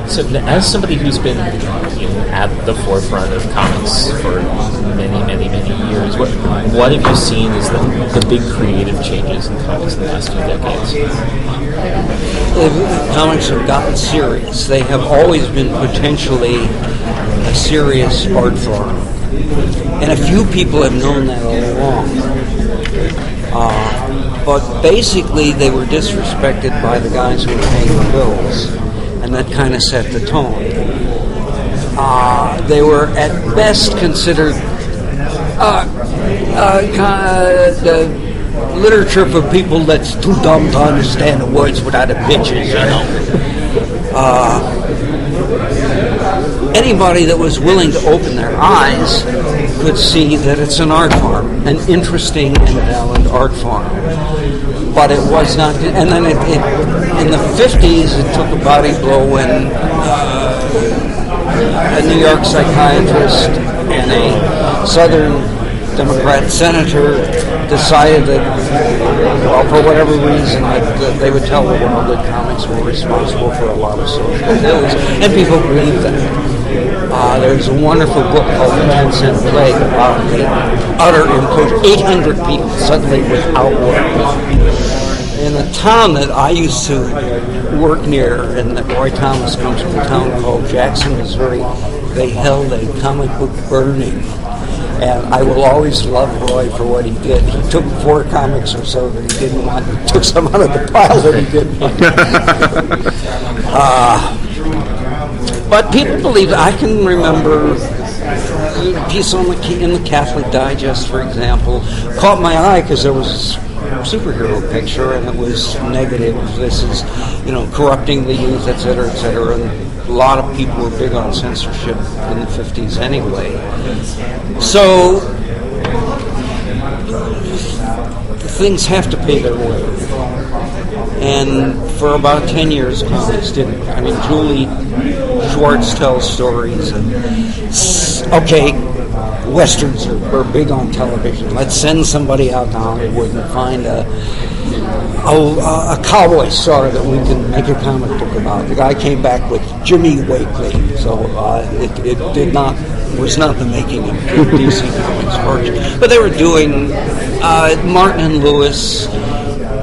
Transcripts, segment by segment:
So, as somebody who's been at the forefront of comics for many, many, many years, what have you seen as the big creative changes in comics in the last few decades? Comics have gotten serious. They have always been potentially a serious art form. And a few people have known that all along. But basically, they were disrespected by the guys who were paying the bills. And that kind of set the tone. They were at best considered the literature for people that's too dumb to understand the words without the pictures, you know. Anybody that was willing to open their eyes could see that it's an art form, an interesting and valid art form. But it was not, and then it in the 50s it took a body blow when a New York psychiatrist and a Southern Democrat senator decided that, well, for whatever reason, that they would tell the world that comics were responsible for a lot of social ills, and people believed that. There's a wonderful book called The 10-Cent Plague about the utter implosion. 800 people suddenly without work. In a town that I used to work near, and that Roy Thomas comes from, a town called Jackson, Missouri, they held a comic book burning. And I will always love Roy for what he did. He took 4 comics or so that he didn't want. He took some out of the pile that he didn't want. But people believe, I can remember a piece in the Catholic Digest, for example, caught my eye because there was a superhero picture and it was negative. This is, corrupting the youth, et cetera, et cetera. And a lot of people were big on censorship in the 50s anyway. So things have to pay their way. And for about 10 years, comics didn't. I mean, Julie Schwartz tells stories, and Westerns are big on television. Let's send somebody out to Hollywood and find a cowboy star that we can make a comic book about. The guy came back with Jimmy Wakely, so it was not the making of DC Comics fortune. But they were doing Martin and Lewis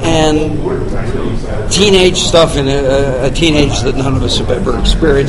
and teenage stuff in a teenage that none of us have ever experienced.